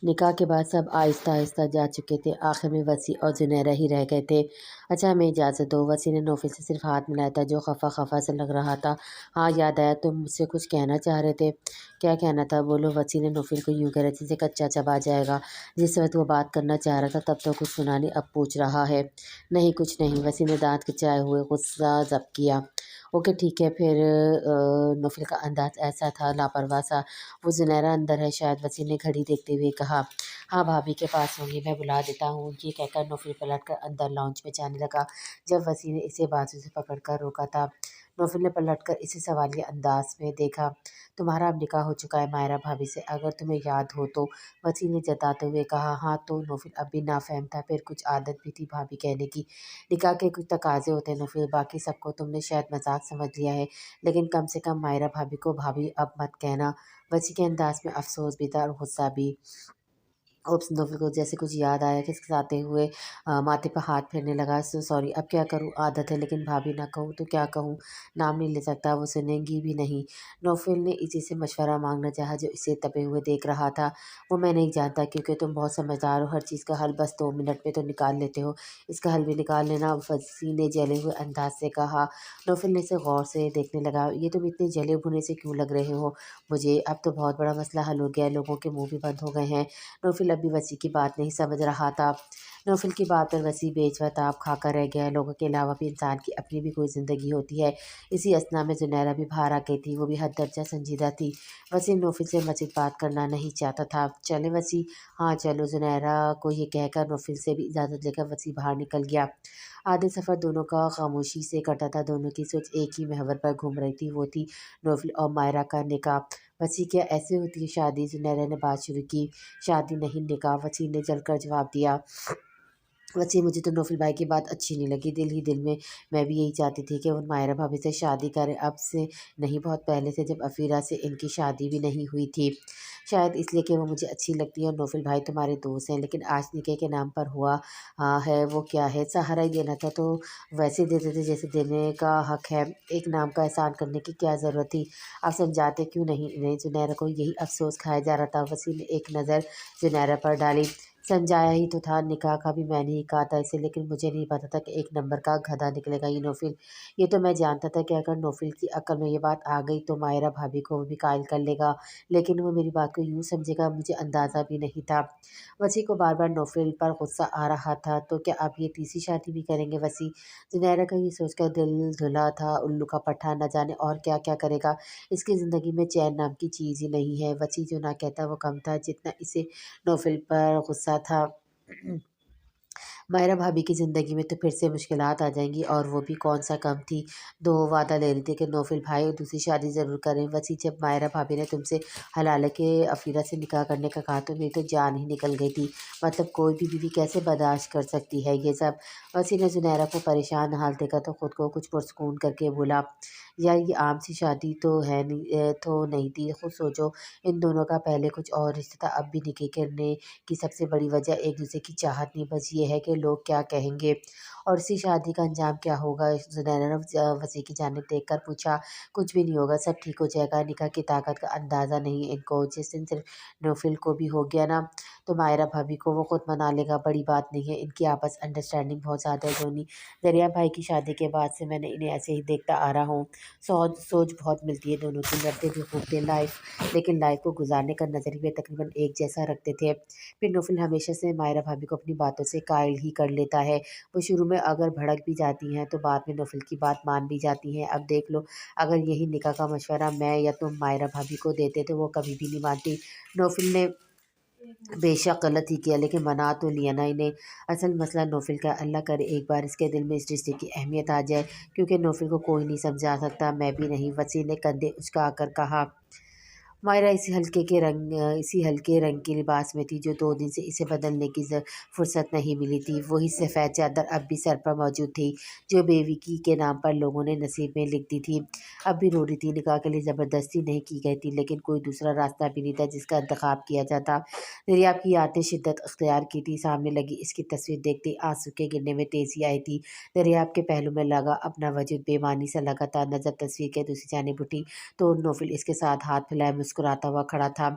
نکاح کے بعد سب آہستہ آہستہ جا چکے تھے، آخر میں وسیع اور زنیرہ ہی رہ گئے تھے۔ اچھا ہمیں اجازت دو، وسیع نے نوفل سے صرف ہاتھ ملایا تھا جو خفا خفا سے لگ رہا تھا۔ ہاں یاد آیا، تم مجھ سے کچھ کہنا چاہ رہے تھے۔ کیا کہنا تھا، بولو، وسیع نے نوفل کو یوں کرا جیسے کچا چبا جائے گا۔ جس وقت وہ بات کرنا چاہ رہا تھا تب تو کچھ سنا نہیں، اب پوچھ رہا ہے۔ نہیں کچھ نہیں، وسیع نے دانت کچائے ہوئے غصہ ضبط کیا۔ اوکے ٹھیک ہے پھر۔ نوفل کا انداز ایسا تھا لاپرواہ سا۔ وہ زنیرہ اندر ہے شاید، وسیع نے گھڑی دیکھتے ہوئے کہا۔ ہاں بھابھی کے پاس ہوں گی، میں بلا دیتا ہوں، یہ کہہ کر نوفل پلٹ کر اندر لاؤنج میں جانے لگا جب وسیع نے اسے بازو سے پکڑ کر روکا تھا۔ نوفل نے پلٹ کر اسے سوالیہ انداز میں دیکھا۔ تمہارا اب نکاح ہو چکا ہے ماہرہ بھابھی سے، اگر تمہیں یاد ہو تو، وسیع نے جتاتے ہوئے کہا۔ ہاں تو، نوفل اب بھی نافہم تھا، پھر کچھ عادت بھی تھی بھابھی کہنے کی۔ نکاح کے کچھ تقاضے ہوتے ہیں نوفل، باقی سب کو تم نے شاید مذاق سمجھ لیا ہے، لیکن کم سے کم ماہرہ بھابھی کو بھابھی اب مت کہنا۔ وسیع کے انداز میں افسوس بھی تھا اور غصہ بھی۔ اوپس، نوفل کو جیسے کچھ یاد آیا، کھسکھلاتے ہوئے ماتھے پر ہاتھ پھیرنے لگا۔ سوری، اب کیا کروں، عادت ہے، لیکن بھابھی نہ کہوں تو کیا کہوں، نام نہیں لے سکتا، وہ سنیں گی بھی نہیں۔ نوفل نے اسی سے مشورہ مانگنا چاہا جو اسے تپے ہوئے دیکھ رہا تھا۔ وہ میں نہیں جانتا، کیونکہ تم بہت سمجھدار ہو، ہر چیز کا حل بس 2 منٹ میں تو نکال لیتے ہو، اس کا حل بھی نکال لینا، وسیع نے جلے ہوئے انداز سے کہا۔ نوفل نے اسے غور سے دیکھنے لگا۔ یہ تم اتنے جلے بھنے سے کیوں لگ رہے ہو مجھے، اب تو بہت بڑا مسئلہ حل ہو گیا ہے، لوگوں کے منہ بھی بند ہو گئے ہیں۔ نوفل اب بھی وسیع کی بات نہیں سمجھ رہا تھا۔ نوفل کی بات پر وسیع بے وجہ تاب کھا کر رہ گیا۔ لوگوں کے علاوہ بھی انسان کی اپنی بھی کوئی زندگی ہوتی ہے۔ اسی اثنا میں زنیرہ بھی باہر آ گئی تھی، وہ بھی حد درجہ سنجیدہ تھی۔ وسیع نوفل سے مزید بات کرنا نہیں چاہتا تھا۔ چلیں وسیع؟ ہاں چلو، زنیرہ کو یہ کہہ کر نوفل سے بھی اجازت لے کر وسیع باہر نکل گیا۔ آدھے سفر دونوں کا خاموشی سے کٹا تھا، دونوں کی سوچ ایک ہی محور پر گھوم رہی تھی، وہ تھی نوفل اور ماہرہ کا نکاح۔ وسیع کیا ایسے ہوتی ہے شادی؟ زنیرہ نے بات شروع کی۔ شادی نہیں نکاح، وسیع نے جل کر جواب دیا۔ وسیع، مجھے تو نوفل بھائی کی بات اچھی نہیں لگی، دل ہی دل میں بھی یہی چاہتی تھی کہ وہ ماہرہ بھابھی سے شادی کریں، اب سے نہیں بہت پہلے سے، جب عفیرہ سے ان کی شادی بھی نہیں ہوئی تھی۔ شاید اس لیے کہ وہ مجھے اچھی لگتی ہے اور نوفل بھائی تمہارے دوست ہیں، لیکن آج نکاح کے نام پر ہوا ہے وہ کیا ہے؟ سہارا ہی دینا تھا تو ویسے دے دیتے جیسے دینے کا حق ہے، ایک نام کا احسان کرنے کی کیا ضرورت تھی؟ آپ سمجھاتے کیوں نہیں انہیں؟ زنیرہ کو یہی افسوس کھایا جا رہا تھا۔ وسیع نے ایک نظر زنیرہ پر ڈالی۔ سمجھایا ہی تو تھا، نکاح کا بھی میں نے ہی کہا تھا اسے، لیکن مجھے نہیں پتا تھا کہ ایک نمبر کا گدھا نکلے گا یہ نوفل۔ یہ تو میں جانتا تھا کہ اگر نوفل کی عقل میں یہ بات آ گئی تو ماہرہ بھابھی کو وہ بھی قائل کر لے گا، لیکن وہ میری بات کو یوں سمجھے گا، مجھے اندازہ بھی نہیں تھا۔ وسیع کو بار بار نوفل پر غصہ آ رہا تھا۔ تو کیا آپ یہ تیسری شادی بھی کریں گے وسیع؟ زنیرہ کا یہ سوچ کر دل دھلا تھا، الو کا پٹھا نہ جانے اور کیا کیا کرے گا، اس کی زندگی میں چین نام کی چیز ہی نہیں ہے۔ وسیع جو نہ کہتا وہ کم تھا، جتنا اسے نوفل پر غصہ تھا۔ ماہرہ بھابھی کی زندگی میں تو پھر سے مشکلات آ جائیں گی، اور وہ بھی کون سا کم تھی۔ دو وعدہ لے رہی تھی کہ نوفل بھائی دوسری شادی ضرور کریں۔ وسیع، جب ماہرہ بھابھی نے تم سے حلالہ کے عفیرہ سے نکاح کرنے کا کہا تو میری تو جان ہی نکل گئی تھی، مطلب کوئی بھی بیوی کیسے برداشت کر سکتی ہے یہ سب؟ وسیع نے زنیرہ کو پریشان حال دیکھا تو خود کو کچھ پرسکون کر کے بولا۔ یار یہ عام سی شادی تو ہے نہیں تھی، خود سوچو، ان دونوں کا پہلے کچھ اور رشتہ تھا، اب بھی نکاح کرنے کی سب سے بڑی وجہ ایک دوسرے کی چاہت نہیں، بس یہ ہے کہ لوگ کیا کہیں گے اور اسی شادی کا انجام کیا ہوگا؟ زنیرہ نے وسیع کی جانب دیکھ کر پوچھا۔ کچھ بھی نہیں ہوگا، سب ٹھیک ہو جائے گا، نکاح کی طاقت کا اندازہ نہیں ان کو، جس دن صرف نوفل کو بھی ہو گیا نا تو ماہرہ بھابھی کو وہ خود منا لے گا، بڑی بات نہیں ہے، ان کی آپس انڈرسٹینڈنگ بہت زیادہ ہے دونوں۔ دریا بھائی کی شادی کے بعد سے میں نے انہیں ایسے ہی دیکھتا آ رہا ہوں، سوچ بہت ملتی ہے دونوں کی، لڑتے بھی خوب تھے، لیکن لائف کو گزارنے کا نظریہ تقریباً ایک جیسا رکھتے تھے۔ پھر نوفل ہمیشہ سے ماہرہ بھابھی کو اپنی باتوں سے قائل ہی کر لیتا ہے، وہ شروع میں اگر بھڑک بھی جاتی ہیں تو بعد میں نوفل کی بات مان بھی جاتی ہیں۔ اب دیکھ لو، اگر یہی نکاح کا مشورہ میں یا تم ماہرہ بھابھی کو دیتے تو وہ کبھی بھی نہیں مانتی۔ نوفل نے بے شک غلط ہی کیا، لیکن منا تو لیا نا انہیں۔ اصل مسئلہ نوفل کا، اللہ کرے ایک بار اس کے دل میں اس رشتے کی اہمیت آ جائے، کیونکہ نوفل کو کوئی نہیں سمجھا سکتا، میں بھی نہیں۔ وسیع نے کندھے اچکا کر کہا۔ ماہرہ اسی ہلکے رنگ کے لباس میں تھی جو 2 دن سے اسے بدلنے کی فرصت نہیں ملی تھی، وہی سفید چادر اب بھی سر پر موجود تھی جو بیوی کے نام پر لوگوں نے نصیب میں لکھ دی تھی۔ اب بھی رو رہی تھی، نکاح کے لیے زبردستی نہیں کی گئی تھی، لیکن کوئی دوسرا راستہ بھی نہیں تھا جس کا انتخاب کیا جاتا۔ دریاب کی یاد نے شدت اختیار کی تھی، سامنے لگی اس کی تصویر دیکھتے آنسو کے گرنے میں تیزی آئی تھی، دریاب کے پہلو میں لگا اپنا وجود بے معنی سا لگا تھا۔ نظر تصویر کے دوسری جانب اٹھی تو نوفل اس کے ساتھ ہاتھ پھیلائے मुस्कुराता हुआ खड़ा था।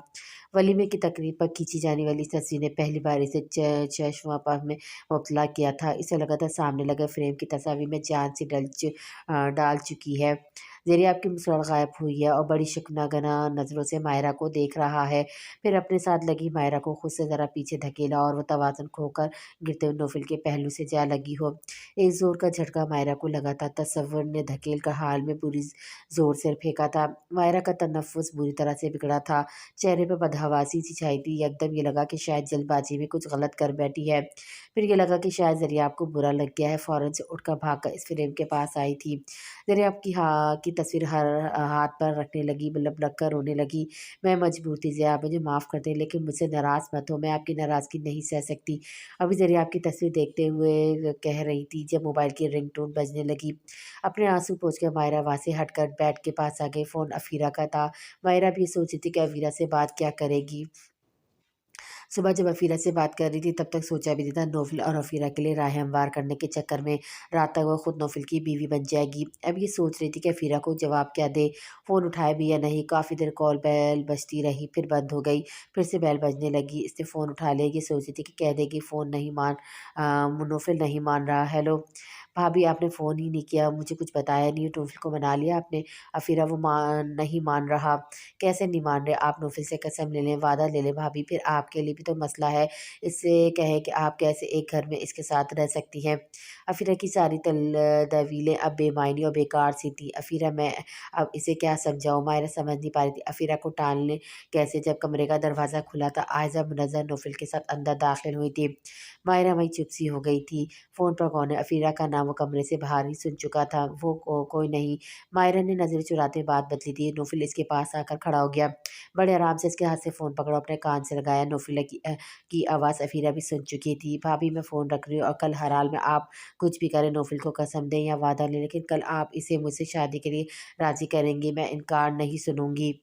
वलीमे की तकरीब पर खींची जाने वाली इस तस्वीर ने पहली बार इसे चश्मापा में मुब्तला किया था। इसे लगा था सामने लगे फ्रेम की तस्वीर में जान सी डाल चुकी है। ज़ेरिया की मुस्कुराहट गायब हुई है और बड़ी शिकनागना नज़रों से मायरा को देख रहा है। फिर अपने साथ लगी मायरा को खुद से ज़रा पीछे धकेला और वो तवाज़ुन खोकर गिरते हुए नौफिल के पहलू से जा लगी हो। एक ज़ोर का झटका मायरा को लगा था। तसव्वुर ने धकेल कर हाल में पूरी ज़ोर से फेंका था। मायरा का तनफ़्फ़ुस बुरी तरह से बिगड़ा था। चेहरे पे बदहवासी सी छाई थी। एकदम ये लगा कि शायद जल्दबाजी में कुछ गलत कर बैठी है। फिर ये लगा कि शायद ज़रिया को बुरा लग गया है। फ़ौरन से उठकर भागकर इस फ्रेम के पास आई थी। ज़रिया की तस्वीर हर हाथ पर रखने लगी, लब लग कर रोने लगी। मैं मजबूर थी ज़िया, आप मुझे माफ़ कर दें, लेकिन मुझसे नाराज़ मत हो, मैं आपकी नाराज़गी नहीं सह सकती। अभी ज़रिया आपकी तस्वीर देखते हुए कह रही थी जब मोबाइल की रिंगटोन बजने लगी। अपने आंसू पोंछकर मायरा वहाँ से हटकर बेड के पास आ गई। फ़ोन अफ़ीरा का था। मायरा भी सोच रही थी कि अवीरा से बात क्या करेगी। सुबह जब अफ़ीरा से बात कर रही थी तब तक सोचा भी नहीं था नौफ़िल और अफ़ीरा के लिए राहें हमवार करने के चक्कर में रात तक वो खुद नौफ़िल की बीवी बन जाएगी। अब ये सोच रही थी कि अफ़ीरा को जवाब क्या दे, फ़ोन उठाए भी या नहीं। काफ़ी देर कॉल बेल बजती रही, फिर बंद हो गई, फिर से बेल बजने लगी। इसने फ़ोन उठा लिया। ये सोच रही थी कि कह देगी फ़ोन नहीं नौफ़िल नहीं मान रहा। हेलो भाभी, आपने फ़ोन ही नहीं किया, मुझे कुछ बताया नहीं, नौफ़िल को मना लिया आपने? अफ़ीरा वो नहीं मान रहा। कैसे नहीं मान रहे? आप नौफ़िल से कसम ले लें, वादा ले लें भाभी, फिर आपके लिए भी तो मसला है। इससे कहें कि आप कैसे एक घर में इसके साथ रह सकती हैं। अफ़ीरा की सारी दलीलें अब बेमायनी और बेकार सी थी। अफ़ीरा, मैं अब इसे क्या समझाऊँ? मायरा समझ नहीं पा रही थी अफ़ीरा को टालने कैसे। जब कमरे का दरवाज़ा खुला था, आयज़ा मुनज़्ज़र नौफ़िल के साथ अंदर दाखिल हुई थी। मायरा वहीं चुप सी हो गई थी। फ़ोन पर कौन है? अफ़ीरा का नाम वो कमरे से बाहर ही सुन चुका था। वो कोई नहीं। मायरा ने नज़रें चुराते बात बदली थी। नौफ़िल इसके पास आकर खड़ा हो गया। बड़े आराम से इसके हाथ से फ़ोन पकड़ा, अपने कान से लगाया। नौफ़िला की आवाज़ अफ़ीरा भी सुन चुकी थी। भाभी, मैं फ़ोन रख रही हूँ और कल हर हाल में आप कुछ भी करें, नौफ़िल को कसम दें या वादा लें, लेकिन कल आप इसे मुझसे शादी के लिए राज़ी करेंगी। मैं इनकार नहीं सुनूँगी।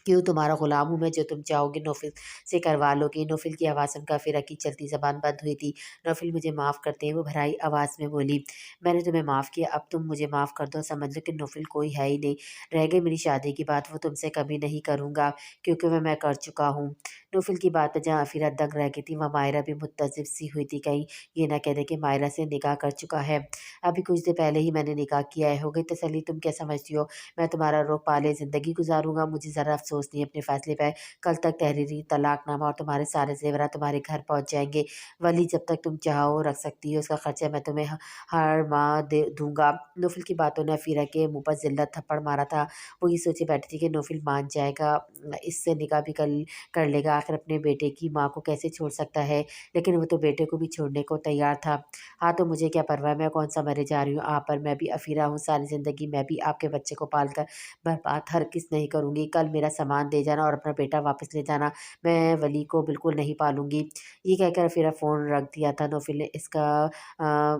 क्यों, तुम्हारा गुलाम हूँ मैं, जो तुम चाहोगे नौफ़िल से करवा लोगी। नौफ़िल की आवाज़ सुनकर अफ़ीरा की चलती ज़बान बंद हुई थी। नौफ़िल, मुझे माफ़ कर दें, वो भराई आवाज़ में बोली। मैंने तुम्हें माफ़ किया, अब तुम मुझे माफ़ कर दो। समझ लो कि नौफ़िल कोई है ही नहीं। रह गई मेरी शादी की बात, वो तुमसे कभी नहीं करूँगा, क्योंकि वह मैं कर चुका हूँ। नौफ़िल की बात पर जहाँ अफ़ीरा दंग रह गई थी, वहाँ मायरा भी मुत्तज़िफ़ सी हुई थी। कहीं ये ना कह दे कि मायरा से निकाह कर चुका है। अभी कुछ देर पहले ही मैंने निकाह किया है। हो गई तसल्ली? तुम क्या समझती हो मैं तुम्हारा रोक पाले ज़िंदगी गुज़ारूँगा? मुझे ज़रा अफ़सोस नहीं है अपने फ़ैसले पे। कल तक तहरीरी तलाक़नामा और तुम्हारे सारे ज़ेवरात तुम्हारे घर पहुँच जाएँगे। वली जब तक तुम चाहो रख सकती हो, उसका ख़र्चा मैं तुम्हें हर माह दे दूँगा। नौफ़िल की बातों ने अफ़ीरा के मुँह पर ज़िल्लत थप्पड़ मारा था। वो ये सोचे बैठी थी कि नौफ़िल मान जाएगा, इससे निकाह भी कर लेगा। आख़िर अपने बेटे की माँ को कैसे छोड़ सकता है? लेकिन वो तो बेटे को भी छोड़ने को तैयार था। हाँ, तो मुझे क्या परवाह है, मैं कौन-सा मरे जा रही हूँ आप पर। मैं भी अफ़ीरा हूँ, सारी ज़िंदगी मैं भी आपके बच्चे को पाल कर बर्बाद हरगिज़ नहीं करूँगी। कल मेरा सामान दे जाना और अपना बेटा वापस ले जाना। मैं वली को बिल्कुल नहीं पालूँगी। ये कहकर अफ़ीरा फ़ोन रख दिया था। नौफ़िल ने इसका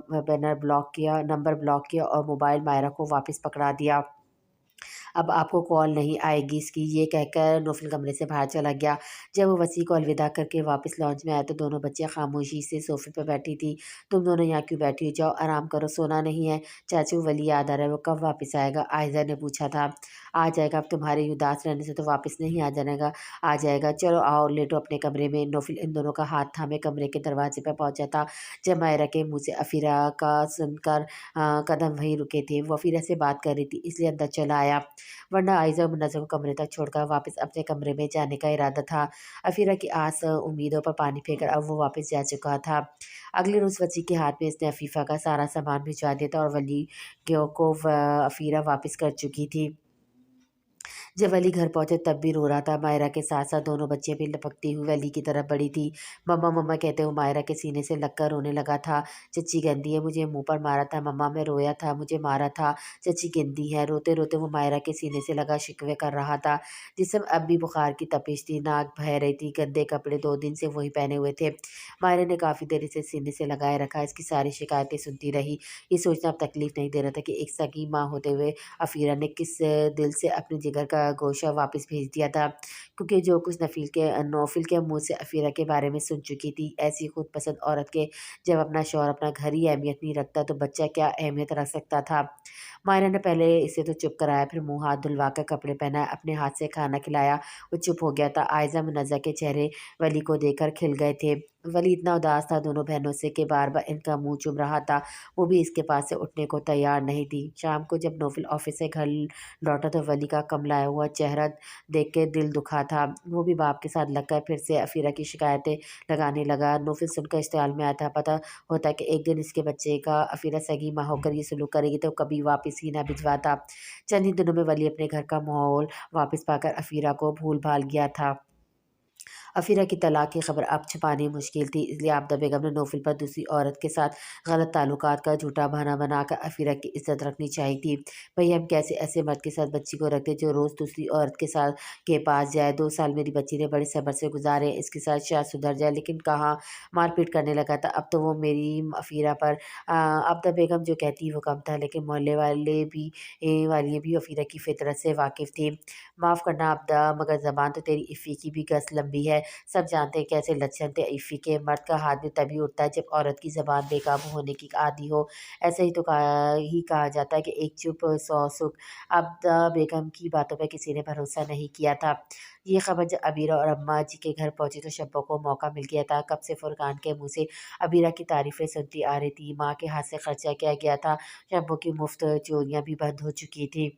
नंबर ब्लॉक किया और मोबाइल मायरा को वापस पकड़ा दिया। अब आपको कॉल नहीं आएगी इसकी, ये कहकर नौफ़िल कमरे से बाहर चला गया। जब वो वसी को अलविदा करके वापस लॉन्च में आए तो दोनों बच्चियाँ खामोशी से सोफ़े पे बैठी थी। तुम दोनों यहाँ क्यों बैठी हो? जाओ आराम करो, सोना नहीं है? चाचू, वली याद आ रहा है, वो कब वापस आएगा? आयज़ा ने पूछा था। आ जाएगा, अब तुम्हारे उदास रहने से तो वापस नहीं आ जाएगा। चलो आओ, लेटो अपने कमरे में। नौफ़िल इन दोनों का हाथ थामे कमरे के दरवाज़े पे पहुँचा था जब मायरा के मुँह से अफ़ीरा का सुनकर कदम वहीं रुके थे। वो अफ़ीरा से बात कर रही थी, इसलिए अंदर चला आया, वरना आयज़ा और मुन्नज़्ज़म को कमरे तक छोड़कर वापस अपने कमरे में जाने का इरादा था। अफ़ीरा की आस उम्मीदों पर पानी फेंककर अब वो वापस जा चुका था। अगले रोज़ वसी के हाथ में इसने अफ़ीफ़ा का सारा सामान भिजवा दिया था और वली को अफ़ीरा वापस कर चुकी थी। जब वली घर पहुँचे तब भी रो रहा था। मायरा के साथ-साथ दोनों बच्चियाँ भी लपकती हुई वली की तरफ बढ़ी थी। मम्मा मम्मा कहते हुए मायरा के सीने से लगकर रोने लगा था। चच्ची गंदी है, मुझे मुँह पर मारा था, मम्मा मैं रोया था, मुझे मारा था, चच्ची गंदी है। रोते-रोते वो मायरा के सीने से लगा शिकवे कर रहा था। जिसम अब भी बुखार की तपिश थी, नाक बह रही थी, गंदे कपड़े 2 दिन से वही पहने हुए थे। मायरा ने काफ़ी देर इसे सीने से लगाए रखा, इसकी सारी शिकायतें सुनती रही। ये सोचना अब तकलीफ़ नहीं दे रहा था कि एक सगी माँ होते हुए अफ़ीरा ने किस दिल से अपने जिगर का गोशा वापस भेज दिया था, क्योंकि जो कुछ नौफ़िल के मुँह से अफ़ीरा के बारे में सुन चुकी थी। ऐसी खुदपसंद औरत के जब अपना शौहर अपना घर ही अहमियत नहीं रखता तो बच्चा क्या अहमियत रख सकता था। ماہرہ نے پہلے اسے تو چپ کرایا، پھر منہ ہاتھ دھلوا کر کپڑے پہنائے، اپنے ہاتھ سے کھانا کھلایا۔ وہ چپ ہو گیا تھا۔ عائزہ منزہ کے چہرے ولی کو دیکھ کر کھل گئے تھے۔ ولی اتنا اداس تھا دونوں بہنوں سے کہ بار بار ان کا منہ چوم رہا تھا۔ وہ بھی اس کے پاس سے اٹھنے کو تیار نہیں تھی۔ شام کو جب نوفل آفس سے گھر لوٹا تو ولی کا کملایا ہوا چہرہ دیکھ کے دل دکھا تھا۔ وہ بھی باپ کے ساتھ لگ کر پھر سے افیرہ کی شکایتیں لگانے لگا۔ نوفل سن کر اشتعال میں آیا تھا۔ پتہ ہوتا کہ ایک دن اس کے بچے کا افیرہ سگی ماں ہو کر یہ سلوک کرے گی تو کبھی واپس ہی نہ بھجواتا۔ چند ہی دنوں میں ولی اپنے گھر کا ماحول واپس پا کر افیرہ کو بھول بھال گیا تھا۔ افیرہ کی طلاق کی خبر اب چھپانی مشکل تھی، اس لیے عابدہ بیگم نے نوفل پر دوسری عورت کے ساتھ غلط تعلقات کا جھوٹا بہانہ بنا کر افیرہ کی عزت رکھنی چاہی تھی۔ بھئی ہم کیسے ایسے مرد کے ساتھ بچی کو رکھتے جو روز دوسری عورت کے پاس جائے؟ 2 سال میری بچی نے بڑے صبر سے گزارے ہیں، اس کے ساتھ شاید سدھر جائے، لیکن کہاں، مار پیٹ کرنے لگا تھا۔ اب تو وہ میری افیرہ پر عابدہ بیگم جو کہتی وہ کم تھا، لیکن محلے والیاں بھی افیرہ کی فطرت سے واقف تھیں۔ معاف کرنا عابدہ، مگر زبان تو تیری افی کی بھی گز لمبی ہے۔ سب جانتے ہیں کیسے لچھن تھے افی کے۔ مرد کا ہاتھ بھی تبھی اٹھتا ہے جب عورت کی زبان بے قابو ہونے کی عادی ہو۔ ایسے ہی تو کہا جاتا ہے کہ ایک چپ 100 سکھ۔ عابدہ بیگم کی باتوں پہ کسی نے بھروسہ نہیں کیا تھا۔ یہ خبر جب عبیرہ اور اماں جی کے گھر پہنچی تو شبو کو موقع مل گیا تھا۔ کب سے فرقان کے منہ سے عبیرہ کی تعریفیں سنتی آ رہی تھی۔ ماں کے ہاتھ سے خرچہ کیا گیا تھا، شبو کی مفت چوریاں بھی بند ہو چکی تھیں۔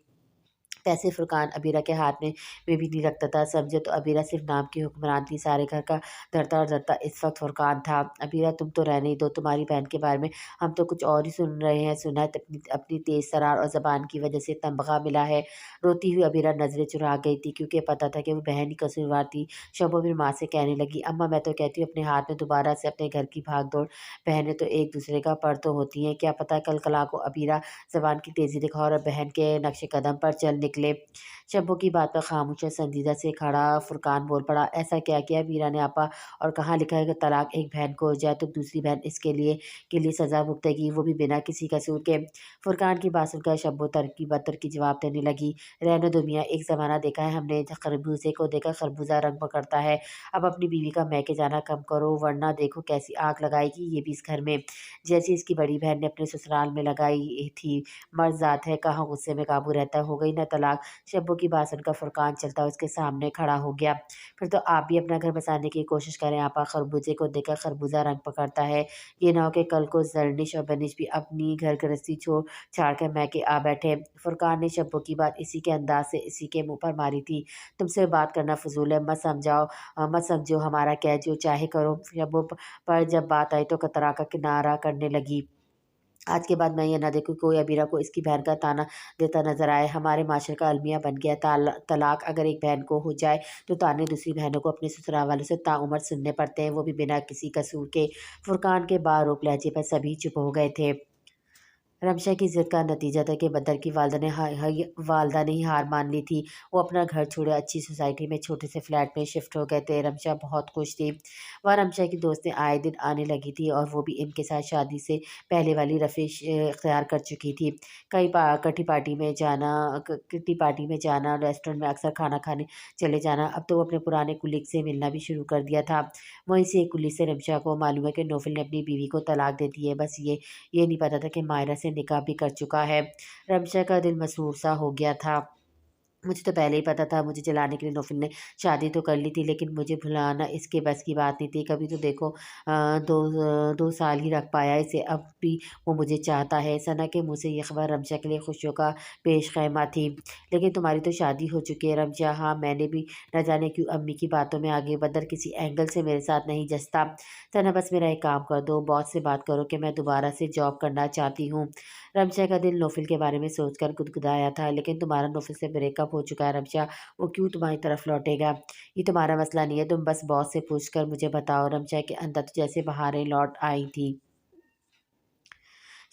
پیسے فرقان عبیرہ کے ہاتھ میں بھی نہیں رکھتا تھا۔ سمجھو تو عبیرہ صرف نام کی حکمران تھی، سارے گھر کا دھرتا اور دھرتا اس وقت فرقان تھا۔ عبیرہ تم تو رہنے ہی دو، تمہاری بہن کے بارے میں ہم تو کچھ اور ہی سن رہے ہیں۔ سنا ہے اپنی تیز ترار اور زبان کی وجہ سے تمغہ ملا ہے۔ روتی ہوئی عبیرہ نظریں چرا گئی تھی، کیونکہ پتہ تھا کہ وہ بہن ہی قصوروار تھی۔ شبو پھر ماں سے کہنے لگی، اماں میں تو کہتی ہوں اپنے ہاتھ میں دوبارہ سے اپنے گھر کی بھاگ دوڑ۔ بہنیں تو ایک دوسرے کا پر تو ہوتی ہیں، کیا پتہ کل کلا کو عبیرہ زبان کی تیزی دکھا اور بہن کے نقش قدم پر چل نکلے۔ شبو کی بات پر خاموش اور سنجیدہ سے کھڑا فرقان بول پڑا، ایسا کیا کیا عبیرہ نے آپا، اور کہاں لکھا ہے کہ طلاق ایک بہن کو ہو جائے تو دوسری بہن اس کے لیے سزا بھگتے گی، وہ بھی بنا کسی قصور کے؟ فرقان کی بات سن کر شبو ترکی بدر کی جواب دینے لگی، رہنے دو میاں، ایک زمانہ دیکھا ہے ہم نے، خربوزے کو دیکھ کر خربوزہ رنگ پکڑتا ہے۔ اب اپنی بیوی کا میکے جانا کم کرو، ورنہ دیکھو کیسی آگ لگائے گی یہ بھی اس گھر میں، جیسی اس کی بڑی بہن نے اپنے سسرال میں لگائی تھی۔ مرد ذات ہے، کہاں غصے میں قابو رہتا ہے، ہو گئی نہ طلاق؟ شبو کی بات سن کر فرقان چلتا اس کے سامنے کھڑا ہو گیا، پھر تو آپ بھی اپنا گھر بسانے کی کوشش کریں آپا، خربوزے کو دیکھ کر خربوزہ رنگ پکڑتا ہے، یہ نہ ہو کہ کل کو زرنش اور بنش بھی اپنی گھر گرہستی چھاڑ کر میکے آ بیٹھے۔ فرقان نے شبو کی بات اسی کے انداز سے اسی کے منہ پر ماری تھی، تم سے بات کرنا فضول ہے، مت سمجھو ہمارا کیا، جو چاہے کرو۔ شبو پر جب بات آئی تو کترا کر کنارہ کرنے لگی، آج کے بعد میں یہ نہ دیکھوں کہ کوئی عبیرہ کو اس کی بہن کا طعنہ دیتا نظر آئے۔ ہمارے معاشرے کا المیہ بن گیا طلاق اگر ایک بہن کو ہو جائے تو طعنے دوسری بہنوں کو اپنے سسرال والوں سے تعمر سننے پڑتے ہیں، وہ بھی بنا کسی قصور کے۔ فرقان کے باروک لہجے پر سبھی چپ ہو گئے تھے۔ رمشا کی ضد کا نتیجہ تھا کہ بدر کی والدہ نے ہی ہار مان لی تھی۔ وہ اپنا گھر چھوڑے اچھی سوسائٹی میں چھوٹے سے فلیٹ میں شفٹ ہو گئے تھے۔ رمشا بہت خوش تھی، وہاں رمشا کی دوستیں آئے دن آنے لگی تھیں اور وہ بھی ان کے ساتھ شادی سے پہلے والی روش اختیار کر چکی تھی۔ کٹی پارٹی میں جانا، ریسٹورنٹ میں اکثر کھانا کھانے چلے جانا، اب تو وہ اپنے پرانے کولیگ سے ملنا بھی شروع کر دیا تھا۔ وہیں سے ایک کولیگ سے رمشا کو معلوم ہے کہ نوفل نے اپنی بیوی کو طلاق دے دی ہے، بس یہ نہیں پتا تھا کہ ماہرہ سے نکاح بھی کر چکا ہے۔ رمشا کا دل مسرور سا ہو گیا تھا، مجھے تو پہلے ہی پتا تھا، مجھے جلانے کے لیے نوفل نے شادی تو کر لی تھی، لیکن مجھے بھلانا اس کے بس کی بات نہیں تھی۔ کبھی تو دیکھو 2 سال ہی رکھ پایا اسے، اب بھی وہ مجھے چاہتا ہے۔ ثنا کے منہ سے یہ خبر رمشا کے لیے خوشیوں کا پیش خیمہ تھی۔ لیکن تمہاری تو شادی ہو چکی ہے رمشا۔ ہاں میں نے بھی نہ جانے کیوں امی کی باتوں میں آگے، بدر کسی اینگل سے میرے ساتھ نہیں جچتا۔ ثنا بس میرا ایک کام کر دو، باس سے بات کرو کہ میں دوبارہ سے جاب کرنا چاہتی ہوں۔ رمشا کا دل نوفل کے بارے میں سوچ کر گدگدایا تھا، لیکن تمہارا نوفل سے بریک اپ ہو چکا ہے رمشا، وہ کیوں تمہاری طرف لوٹے گا؟ یہ تمہارا مسئلہ نہیں ہے، تم بس باس سے پوچھ کر مجھے بتاؤ۔ رمشا کے اندر تو جیسے بہاریں لوٹ آئی تھیں۔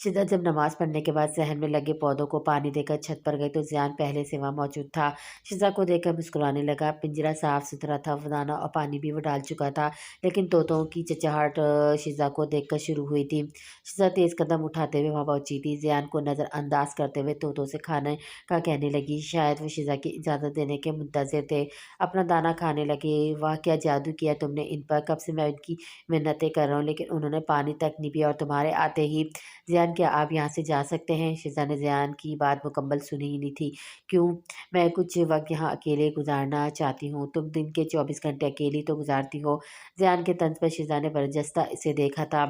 شدت جب نماز پڑھنے کے بعد صحن میں لگے پودوں کو پانی دے کر چھت پر گئی تو زیان پہلے سے وہاں موجود تھا۔ شزا کو دیکھ کر مسکرانے لگا، پنجرہ صاف ستھرا تھا، دانا اور پانی بھی وہ ڈال چکا تھا، لیکن طوطوں کی چچاہٹ شزا کو دیکھ کر شروع ہوئی تھی۔ شزا تیز قدم اٹھاتے ہوئے وہاں پہنچی تھی، زیان کو نظر انداز کرتے ہوئے طوطوں سے کھانے کا کہنے لگی، شاید وہ شزا کی اجازت دینے کے منتظر تھے۔ اپنا دانا کھانے لگے، واہ کیا جادو کیا تم نے ان پر، کب سے میں ان کی منتیں کر رہا ہوں لیکن انہوں نے پانی تک نہیں پیا، اور تمہارے آتے ہی زیان ज़ियान क्या आप यहाँ से जा सकते हैं? शीज़ा ने ज़ियान की बात मुकम्मल सुनी ही नहीं थी। क्यों? मैं कुछ वक़्त यहाँ अकेले गुज़ारना चाहती हूँ। तुम दिन के 24 घंटे अकेली तो गुज़ारती हो। ज़ियान के तंज पर शीज़ा ने बरजस्ता इसे देखा था।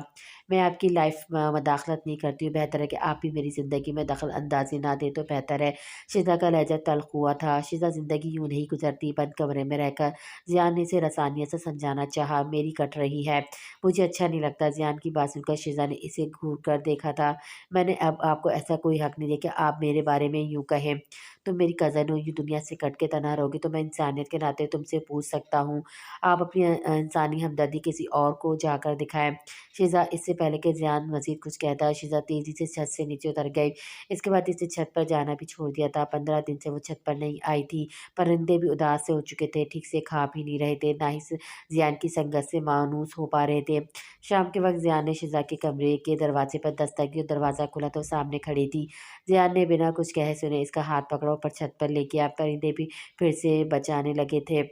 मैं आपकी लाइफ़ में मदाख़लत नहीं करती हूँ, बेहतर है कि आप भी मेरी ज़िंदगी में दख़ल अंदाज़ी ना दें तो बेहतर है। शीज़ा का लहज़ा तल्ख़ हुआ था। शीज़ा ज़िंदगी यूँ नहीं गुज़रती बंद कमरे में रहकर। ज़ियान ने इसे रसानियत से समझाना चाहा, मेरी कट रही है। मुझे अच्छा नहीं लगता। ज़ियान की बात सुनकर शीज़ा ने इसे घूर कर देखा था। मैंने अब आपको ऐसा कोई हक़ नहीं दिया कि आप मेरे बारे में यूँ कहें। तुम मेरी कज़न हो, यूँ दुनिया से कट के तनहा रहोगी तो मैं इंसानियत के नाते तुमसे पूछ सकता हूँ। आप अपनी इंसानी हमदर्दी किसी और को जाकर दिखाएँ। शीज़ा इससे पहले कि ज़ियान मज़ीद कुछ कहता, शीज़ा तेज़ी से छत से नीचे उतर गई। इसके बाद इसे छत पर जाना भी छोड़ दिया था। 15 दिन से वो छत पर नहीं आई थी। परिंदे भी उदास से हो चुके थे, ठीक से खा भी नहीं रहे थे, ना ही ज़ियान की संगत से मायूस हो पा रहे थे। शाम के वक़्त ज़ियान ने शीज़ा के कमरे के दरवाज़े पर दस्तक दी और दरवाज़ा खुला तो सामने खड़ी थी। ज़ियान ने बिना कुछ कहे सुने इसका हाथ पकड़ा, ऊपर छत पर ले गया। परिंदे भी फिर से बचाने लगे थे।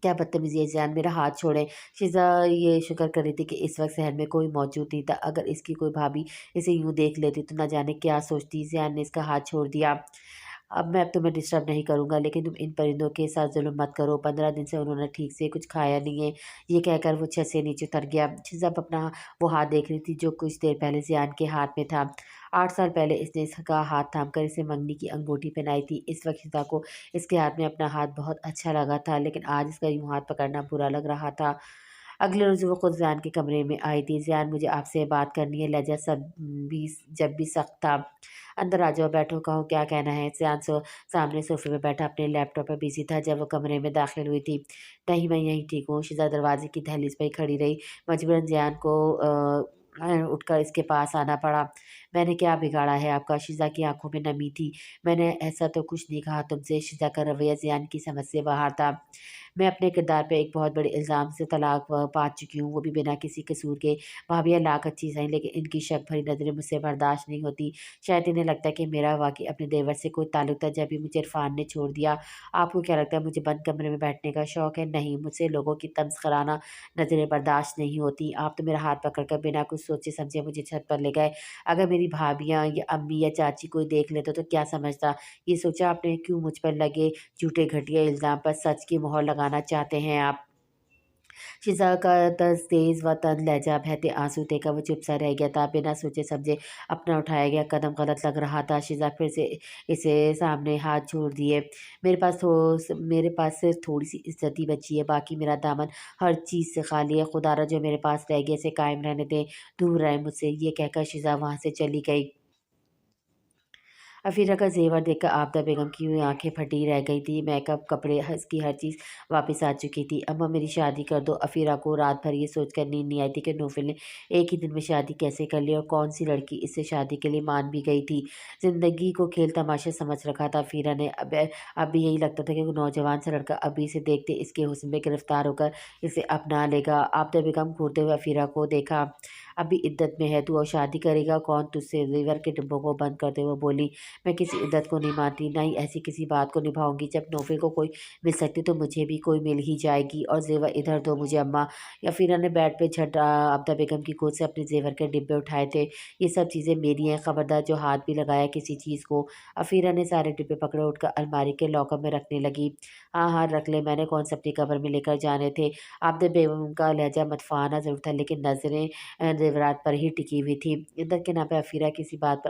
क्या बदतमीज़ी है ज़ियान, मेरा हाथ छोड़ें। शीज़ा ये शुक्र कर रही थी कि इस वक़्त शहर में कोई मौजूद नहीं था। अगर इसकी कोई भाभी इसे यूँ देख लेती तो ना जाने क्या सोचती। ज़ियान ने इसका हाथ छोड़ दिया। अब मैं तुम्हें डिस्टर्ब नहीं करूँगा, लेकिन तुम इन परिंदों के साथ ज़ुल्म मत करो। 15 दिन से उन्होंने ठीक से कुछ खाया नहीं है। ये कहकर वो छत से नीचे उतर गया। शीज़ा अब अपना वो हाथ देख रही थी जो कुछ देर पहले ज़ियान के हाथ में था। 8 साल पहले इसने इसका हाथ थामकर इसे मंगनी की अंगूठी पहनाई थी। इस वक़्त शीज़ा को इसके हाथ में अपना हाथ बहुत अच्छा लगा था, लेकिन आज इसका यूँ हाथ पकड़ना बुरा लग रहा था। अगले रोज़ वो खुद ज़ियान के कमरे में आई थी। ज़ियान, मुझे आपसे बात करनी है। लहज़ा सब भी जब भी सख्त था। अंदर आ जाओ, बैठो, कहो क्या कहना है। ज़ियान सामने सोफ़े पे बैठा अपने लैपटॉप पर बिज़ी था जब वो कमरे में दाखिल हुई थी। नहीं, मैं यहीं ठीक हूँ। शीज़ा दरवाज़े की दहलीज़ पे ही खड़ी रही। मजबूरन ज़ियान को उठकर इसके पास आना पड़ा। मैंने क्या बिगाड़ा है आपका? शीज़ा की आँखों में नमी थी। मैंने ऐसा तो कुछ नहीं कहा तुमसे। शीज़ा का रवैया ज़ियान की समझ से बाहर था। मैं अपने किरदार पे एक बहुत बड़े इल्ज़ाम से तलाक पा चुकी हूँ, वो भी बिना किसी कसूर के। भाभियाँ लाख अच्छी सहीं, लेकिन इनकी शक भरी नज़रें मुझसे बर्दाश्त नहीं होती। शायद इन्हें लगता है कि मेरा वाक़ई अपने देवर से कोई ताल्लुक था, जब भी मुझे इरफ़ान ने छोड़ दिया। आपको क्या लगता है मुझे बंद कमरे में बैठने का शौक है? नहीं, मुझसे लोगों की तमस्खराना नज़रें बर्दाश्त नहीं होती। आप तो मेरा हाथ पकड़ कर बिना कुछ सोचे समझे मुझे छत पर ले गए। अगर मेरी भाभियाँ या अम्मी या चाची कोई देख लेता तो क्या समझता? ये सोचा आपने क्यों मुझ पर लगे झूठे घटिया इल्ज़ाम पर सच की मोहर लगाना चाहते हैं आप? शीज़ा का तर्ज तेज़ व तंद लहज़ा बहते आँसू देखकर वो चुप सा रह गया था। बिना सोचे समझे अपना उठाया गया कदम गलत लग रहा था। शीज़ा फिर से इसे सामने हाथ जोड़ दिए। मेरे पास सिर्फ़ थोड़ी-सी इज़्ज़त ही बची है, बाकी मेरा दामन हर चीज़ से खाली है। खुदारा जो मेरे पास रह गया इसे कायम रहने दें, दूर रहें मुझसे। ये कहकर शीज़ा वहाँ से चली गई। अफ़ीरा का ज़ेवर देखकर आबदा बेगम की आँखें फटी रह गई थी। मेकअप, कपड़े, इसकी हर चीज़ वापस आ चुकी थी। अम्मा मेरी शादी कर दो। अफ़ीरा को रात भर ये सोचकर नींद नहीं आई थी कि नौफ़िल ने एक ही दिन में शादी कैसे कर ली और कौन-सी लड़की इससे शादी के लिए मान भी गई थी। ज़िंदगी को खेल-तमाशा समझ रखा था अफ़ीरा ने। अब भी यही लगता था कि वो नौजवान सा लड़का अभी इसे देखते इसके हुस्न में गिरफ़्तार होकर इसे अपना लेगा। आबदा बेगम घूरते हुए अफ़ीरा को देखा। अभी इद्दत में है तू और शादी करेगा कौन तुझसे? ज़ेवर के डिब्बों को बंद करते हुए बोली। मैं किसी इद्दत को नहीं मानती, ना ही ऐसी किसी बात को निभाऊँगी। जब नौफ़िल को कोई मिल सकती तो मुझे भी कोई मिल ही जाएगी। और ज़ेवर इधर दो मुझे अम्मा। अफ़ीरा ने बेड पे आबदा बेगम की गोद से अपने ज़ेवर के डिब्बे उठाए थे। ये सब चीज़ें मेरी हैं, खबरदार जो हाथ भी लगाया किसी चीज़ को। अफ़ीरा ने सारे डिब्बे पकड़े उठकर अलमारी के लॉकर में रखने लगी। हाँ, हाँ, रख ले, मैंने कौन से अपनी कब्र में लेकर जाने थे। आबदा बेगम का लहज़ा मतफ़ाना ज़रूर था, लेकिन नज़रें ज़ेवरात पर ही टिकी हुई थी। इद्दत के नाम पे अफ़ीरा किसी बात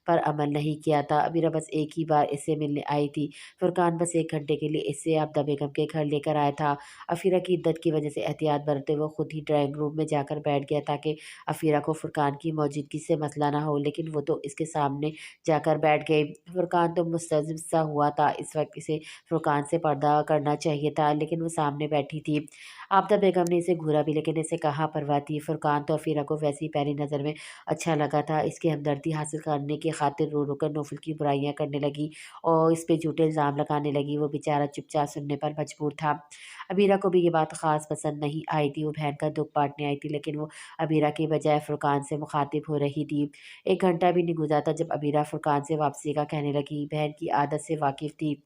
पर अमल नहीं किया था। अबीरा बस एक ही बार इससे मिलने आई थी। फुरकान बस 1 घंटे के लिए इसे आबदा बेगम के घर लेकर आया था। अफ़ीरा की इद्दत की वजह से एहतियात बरतते हुए खुद ही ड्राइंग रूम में जाकर बैठ गया ताकि अफ़ीरा को फुरकान की मौजूदगी से मसला ना हो, लेकिन वो तो इसके सामने जाकर बैठ गई। फुरकान तो मुस्तज़िब सा हुआ था। इस वक़्त इसे फुरकान से पर्दा करना चाहिए था, लेकिन वो सामने बैठी थी। आबदा बेगम ने इसे घूरा भी, लेकिन इसे कहाँ परवाह थी। फुरकान तो अफ़ीरा को वैसे ही पहली नज़र में अच्छा लगा था। इसकी हमदर्दी हासिल करने की खातिर रो-रो कर नौफ़िल की बुराइयाँ करने लगी और इस पे झूठे इल्ज़ाम लगाने लगी। वो बेचारा चुपचाप सुनने पर मजबूर था। अबीरा को भी ये बात ख़ास पसंद नहीं आई थी। वो बहन का दुःख बाँटने आई थी, लेकिन वो अबीरा की बजाय फुरकान से मुख़ातिब हो रही थी। 1 घंटा भी नहीं गुज़रा था जब अबीरा फुरकान से वापसी का कहने लगी। बहन की आदत से वाकिफ़ थी।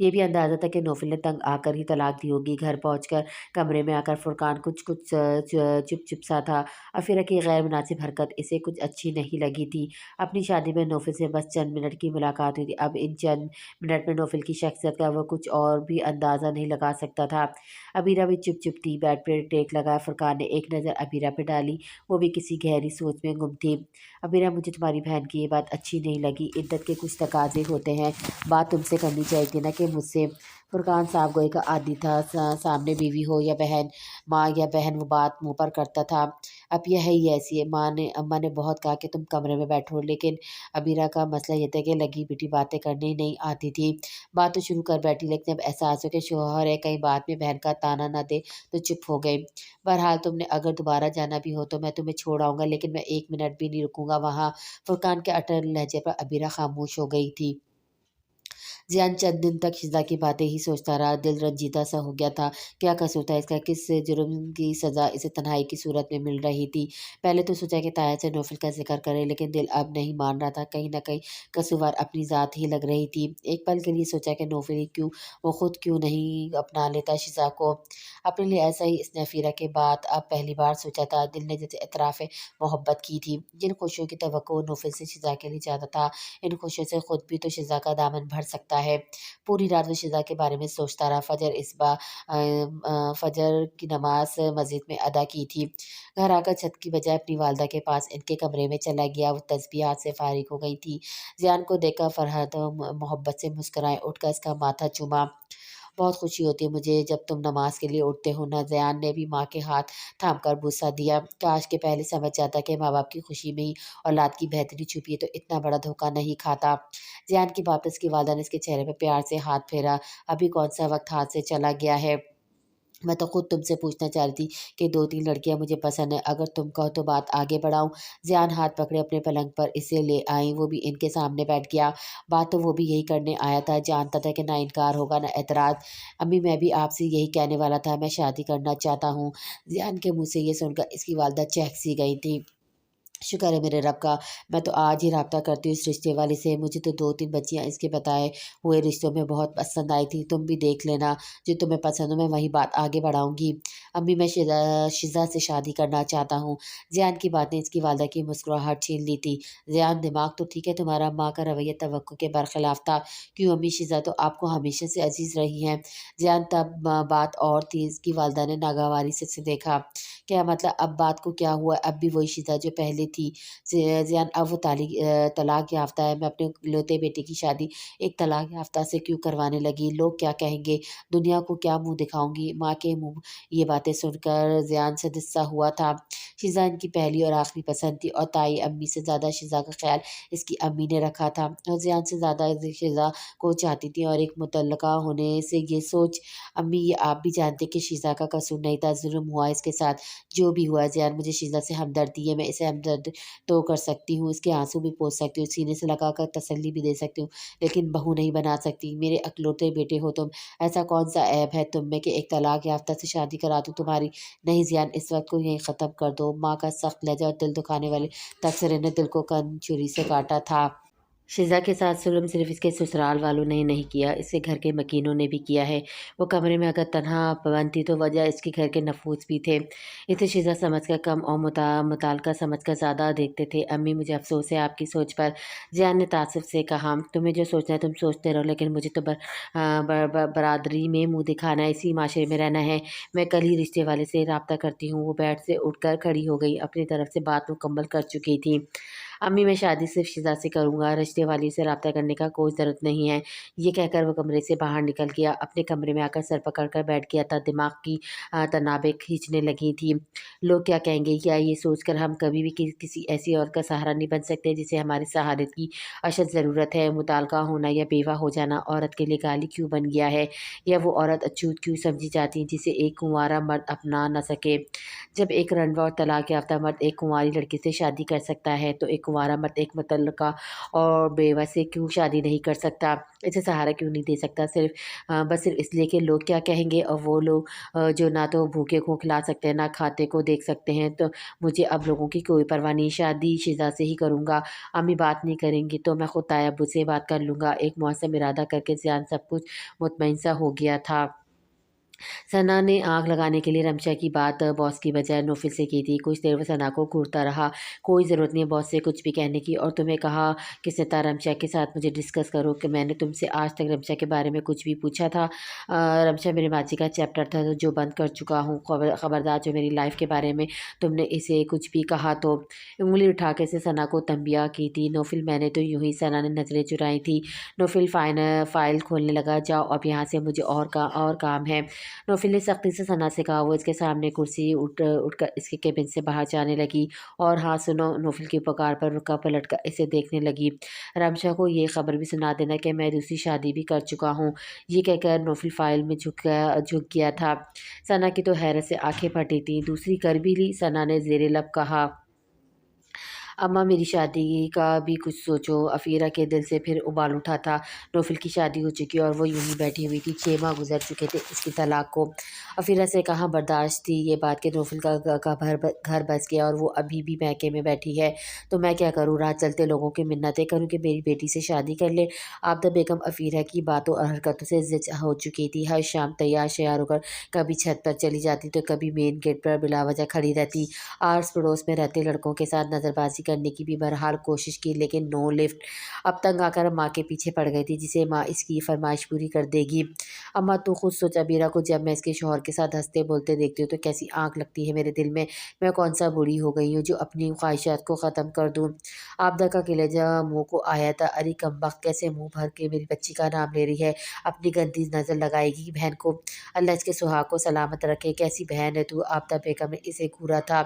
ये भी अंदाज़ा था कि नौफिल ने तंग आकर ही तलाक दी होगी। घर पहुंचकर कमरे में आकर फुरकान कुछ कुछ चुप चुप सा था। अफीरा की गैर मुनासिब हरकत इसे कुछ अच्छी नहीं लगी थी। अपनी शादी में नौफिल से बस चंद मिनट की मुलाकात हुई थी। अब इन चंद मिनट में नौफिल की शख्सियत का वो कुछ और भी अंदाज़ा नहीं लगा सकता था। अबीरा भी चुप चुप थी। बेड पर टेक लगाया फुरकान ने एक नज़र अबीरा पे डाली। वो भी किसी गहरी सोच में गुम थी। अबीरा, मुझे तुम्हारी बहन की ये बात अच्छी नहीं लगी। इद्दत के कुछ तकाजे होते हैं, बात तुमसे करनी चाहिए थी ना कि मुझसे। फुरकान साहब गोई का आदी था। सामने बीवी हो या बहन, माँ या बहन, वो बात मुंह पर करता था। अब यह है ही ऐसी है। अम्मा ने बहुत कहा कि तुम कमरे में बैठो, लेकिन अबीरा का मसला ये था कि लगी बिटी बातें करनी ही नहीं आती थी। बात तो शुरू कर बैठी, लेकिन अब एहसास हो कि शोहर है, कहीं बाद में बहन का ताना ना दे, तो चुप हो गई। बहरहाल तुमने अगर दोबारा जाना भी हो तो मैं तुम्हें छोड़ आऊँगा, लेकिन मैं एक मिनट भी नहीं रुकूंगा वहाँ। फुरकान के अटल लहजे पर अबीरा खामोश हो गई थी। ज़ियान चंद दिन तक शिज़ा की बातें ही सोचता रहा। दिल रंजीदा सा हो गया था। क्या कसूर था इसका? किस जुर्म की सज़ा इसे तन्हाई की सूरत में मिल रही थी? पहले तो सोचा कि ताया से नौफिल का ज़िक्र करे, लेकिन दिल अब नहीं मान रहा था। कहीं न कहीं कसूरवार अपनी ज़ात ही लग रही थी। एक पल के लिए सोचा कि नौफिल ही क्यों, वो खुद क्यों नहीं अपना लेता शिज़ा को? अपने लिए ऐसा ही इसने अफ़ीरा के बाद अब पहली बार सोचा था। दिल ने जैसे इतराफ़ मोहब्बत की थी। जिन खुशियों की तवक्को नौफिल से शिज़ा के लिए ज़्यादा था, इन खुशियों से खुद भी तो शिज़ा का दामन भर सकता है। पूरी रात वो शिज़ा के बारे में सोचता रहा। फ़जर की नमाज़ मस्जिद में अदा की थी। घर आकर छत की बजाय अपनी वालिदा के पास इनके कमरे में चला गया। वो तस्बीहात से फ़ारिग हो गई थी। ज़ियान को देखकर फ़रहत मोहब्बत से मुस्कुराए, उठकर इसका माथा चूमा। बहुत खुशी होती है मुझे जब तुम नमाज के लिए उठते हो ना। ज़यान ने भी माँ के हाथ थामकर बूसा दिया। काश के पहले समझ जाता कि माँ बाप की खुशी में ही औलाद की बेहतरी छुपी है, तो इतना बड़ा धोखा नहीं खाता। ज़यान की बात उसकी वालिदा ने इसके चेहरे पे प्यार से हाथ फेरा। अभी कौन सा वक्त हाथ से चला गया है। मैं तो खुद तुमसे पूछना चाह रही थी कि 2-3 लड़कियां मुझे पसंद है, अगर तुम कहो तो बात आगे बढ़ाऊं। ज़ियान हाथ पकड़े अपने पलंग पर इसे ले आई। वो भी इनके सामने बैठ गया। बात तो वो भी यही करने आया था। जानता था कि ना इनकार होगा ना एतराज़। अम्मी, मैं भी आपसे यही कहने वाला था, मैं शादी करना चाहता हूँ। ज़ियान के मुँह से ये सुनकर इसकी वालिदा चहक सी गई थी। शुक्र है मेरे रब का, मैं तो आज ही राब्ता करती हूँ इस रिश्ते वाले से। मुझे तो 2-3 बच्चियाँ इसके बताए हुए रिश्तों में बहुत पसंद आई थी। तुम भी देख लेना, जो तुम्हें पसंद हो, मैं वही बात आगे बढ़ाऊँगी। अम्मी, मैं शिज़ा से शादी करना चाहता हूँ। ज़ियान की बात ने इसकी वालिदा की मुस्कुराहट छीन ली थी। ज़ियान, दिमाग तो ठीक है तुम्हारा? माँ का रवैया तवक्को के बरखिलाफ़ था। क्यों अम्मी, शिज़ा तो आपको हमेशा से अज़ीज़ रही हैं। ज़ियान, तब बात और थी। इसकी वालिदा ने नागवारी से इसे देखा। क्या मतलब? अब बात को क्या हुआ? अब भी वही शिज़ा जो पहले थी। ज़ियान, अब वो तलाक याफ़्ता है। मैं अपने इकलौते बेटे की शादी एक तलाक याफ़्ता से क्यों करवाने लगी? लोग क्या कहेंगे? दुनिया को क्या मुँह दिखाऊँगी? माँ के मुँह ये बातें सुनकर ज़ियान सदस्सा हुआ था। शिज़ा इनकी पहली और आखिरी पसंद थी, और ताई अम्मी से ज़्यादा शिज़ा का ख़्याल इसकी अम्मी ने रखा था, और ज़ियान से ज़्यादा शिज़ा को चाहती थी। और एक मुतल्लक़ा होने से ये सोच, अम्मी ये आप भी जानते कि शिज़ा का कसूर नहीं था, ज़ुल्म हुआ इसके साथ। जो भी हुआ ज़ियान, मुझे शिज़ा से हमदर्दी है। मैं इसे हमदर्द तो कर सकती हूँ, इसके आँसू भी पोंछ सकती हूँ, सीने से लगाकर तसल्ली भी दे सकती हूँ, लेकिन बहू नहीं बना सकती। मेरे इकलौते बेटे हो तुम। ऐसा कौन-सा ऐब है तुम में कि एक तलाक याफ़्ता से शादी करा दूँ तुम्हारी? नहीं ज़ियान, इस वक़्त को यहीं ख़त्म कर दो। माँ का सख्त लहज़ा और दिल दुखाने वाले तबसरे ने दिल को कन छुरी से काटा था। शिज़ा के साथ जुल्म सिर्फ़ इसके ससुराल वालों ने ही नहीं किया, इसके घर के मकीनों ने भी किया है। वो कमरे में अगर तन्हा बंद थी तो वजह इसके घर के नफूस भी थे। इसे शिज़ा समझकर कम और मुतालका समझकर ज़्यादा देखते थे। अम्मी, मुझे अफ़सोस है आपकी सोच पर। ज़ियान ने तासुब से कहा। तुम्हें जो सोचना है तुम सोचते रहो, लेकिन मुझे तो बरादरी में मुँह दिखाना है, इसी माशरे में रहना है। मैं कल ही रिश्ते वाले से राब्ता करती हूँ। वो बेड से उठकर खड़ी हो गई, अपनी तरफ से बात मुकम्मल कर चुकी थी। अम्मी, मैं शादी सिर्फ़ शिज़ा से करूँगा, रिश्ते वाली से राब्ता करने का कोई ज़रूरत नहीं है। ये कहकर वो कमरे से बाहर निकल गया। अपने कमरे में आकर सर पकड़ कर बैठ गया था। दिमाग की तनाबें खींचने लगी थी। लोग क्या कहेंगे? क्या ये सोचकर हम कभी भी किसी ऐसी औरत का सहारा नहीं बन सकते जिसे हमारे सहारे की अशद ज़रूरत है? मुताल्का होना या बेवा हो जाना औरत के लिए गाली क्यों बन गया है? या वो औरत अछूत क्यों समझी जाती है जिसे एक कुँवारा मर्द अपना न सके? जब एक रंडवा और तलाक याफ्ता मर्द एक कुँवारी लड़की से शादी कर सकता है, तो एक कुंवारा मर्द एक मुतल्लका और बेवा से क्यों शादी नहीं कर सकता, इसे सहारा क्यों नहीं दे सकता, बस सिर्फ इसलिए कि लोग क्या कहेंगे। और वो लोग जो ना तो भूखे को खिला सकते हैं ना खाते को देख सकते हैं। तो मुझे अब लोगों की कोई परवाह नहीं, शादी शिजा से ही करूँगा। अम्मी बात नहीं करेंगी तो मैं खुद ताया अब्बू से बात कर लूँगा। एक मौसम इरादा करके ज़ियान सब कुछ मुतमईन सा हो गया था। सना ने आग लगाने के लिए रमशा की बात बॉस की बजाय नौफिल से की थी। कुछ देर वो सना को घूरता रहा, कोई ज़रूरत नहीं है बॉस से कुछ भी कहने की। और तुम्हें कहा कि सिता रमशा के साथ मुझे डिस्कस करो कि मैंने तुमसे आज तक रमशा के बारे में कुछ भी पूछा था। रमशा मेरे माजी का चैप्टर था जो बंद कर चुका हूँ। खबरदार जो मेरी लाइफ के बारे में तुमने इसे कुछ भी कहा तो। उंगली उठा के से सना को तंबिया की थी। नौफिल मैंने तो यूं ही, सना ने नज़रें चुराई थी। नौफिल फाइल खोलने लगा। जाओ अब यहाँ से, मुझे और काम है। नौफिल ने सख्ती से सना से कहा। वो इसके सामने कुर्सी उठकर इसके केबिन से बाहर जाने लगी। और हाँ सुनो, नौफिल की पुकार पर रुका, पलट कर इसे देखने लगी। रमशा को ये खबर भी सुना देना कि मैं दूसरी शादी भी कर चुका हूँ। ये कहकर नौफिल फाइल में झुक गया था। सना की तो हैरत से आंखें फटी थी। दूसरी कर भी ली, सना ने जेरे लब कहा। अम्मा मेरी शादी का भी कुछ सोचो। अफीरा के दिल से फिर उबाल उठा था। नौफिल की शादी हो चुकी और वो यूं ही बैठी हुई थी। 6 माह गुजर चुके थे इसकी तलाक को। अफीरा से कहाँ बर्दाश्त थी ये बात कि नौफिल का घर बस गया और वो अभी भी मैके में बैठी है। तो मैं क्या करूँ, राह चलते लोगों की मिन्नतें करूँ कि मेरी बेटी से शादी कर ले। आबदा बेगम अफीरा की बातों और हरकतों से जिज हो चुकी थी। हर शाम तैयार श्यार होकर कभी छत पर चली जाती तो कभी मेन गेट पर बिलावजह खड़ी रहती। आस पड़ोस में रहते लड़कों के साथ नज़रबाजी करने की भी बहरहाल कोशिश की, लेकिन नो लिफ्ट। अब तंग आकर माँ के पीछे पड़ गई थी, जिसे माँ इसकी फरमाइश पूरी कर देगी। अम्मा तू खुद सोच, अबीरा को जब मैं इसके शौहर के साथ हंसते बोलते देखती हूँ तो कैसी आँख लगती है मेरे दिल में। मैं कौन सा बूढ़ी हो गई हूँ जो अपनी ख्वाहिशात को ख़त्म कर दूँ। आपदा का कलेजा मुँह को आया था। अरे कमबख्त, कैसे मुँह भर के मेरी बच्ची का नाम ले रही है। अपनी गंदी नज़र लगाएगी बहन को। अल्लाह इसके सुहाग को सलामत रखे। कैसी बहन है तू। आपदा बेगम ने इसे घूरा था।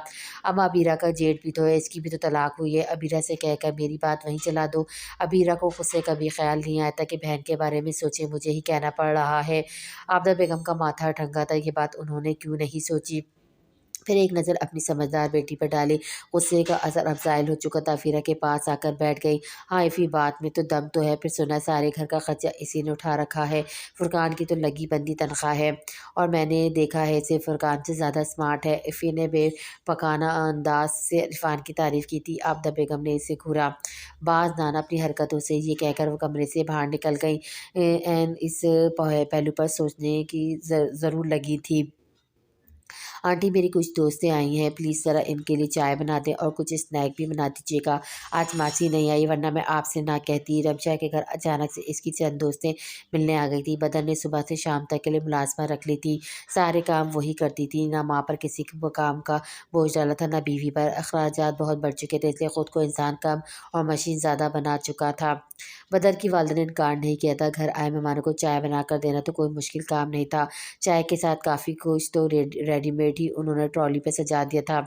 अब अबीरा का जेठ भी तो है, इसकी भी तो तलाक हुई है। अबीरा से कहकर मेरी बात वहीं चला दो। अबीरा को खुद से कभी ख्याल नहीं आया था कि बहन के बारे में सोचे, मुझे ही कहना पड़ रहा है। आबदा बेगम का माथा ठंगा था। ये बात उन्होंने क्यों नहीं सोची। फिर एक नज़र अपनी समझदार बेटी पर डाली। गुस्से का असर अब ज़ाहिल हो चुका था। फ़ीरा के पास आकर बैठ गई। हाँ इफ़ी, बात में तो दम तो है। फिर सुना सारे घर का खर्चा इसी ने उठा रखा है। फुरकान की तो लगी बंदी तनख्वाह है और मैंने देखा है इसे फुरकान से ज़्यादा स्मार्ट है। इफ़ी ने बेपकाना अंदाज से इरफान की तारीफ़ की थी। आबदा बेगम ने इसे घूरा। बाज नाना अपनी हरकतों से, ये कहकर वो कमरे से बाहर निकल गई। एन इस पहलू पर सोचने की ज़रूर लगी थी। आंटी मेरी कुछ दोस्तें आई हैं, प्लीज़ ज़रा इनके लिए चाय बना दें और कुछ स्नैक भी बना दीजिएगा। आज मासी नहीं आई वरना मैं आपसे ना कहती। रमशा के घर अचानक से इसकी चंद दोस्तें मिलने आ गई थी। बदर ने सुबह से शाम तक के लिए मुलाजमा रख ली थी। सारे काम वही करती थी। ना माँ पर किसी काम का बोझ डाला था ना बीवी पर। अखराजात बहुत बढ़ चुके थे, इसलिए ख़ुद को इंसान कम और मशीन ज़्यादा बना चुका था। बदर की वालदा ने इनकार नहीं किया था। घर आए मेहमानों को चाय बनाकर देना तो कोई मुश्किल काम नहीं था। चाय के साथ काफ़ी कुछ तो रेडीमेड ही उन्होंने ट्रॉली पे सजा दिया था।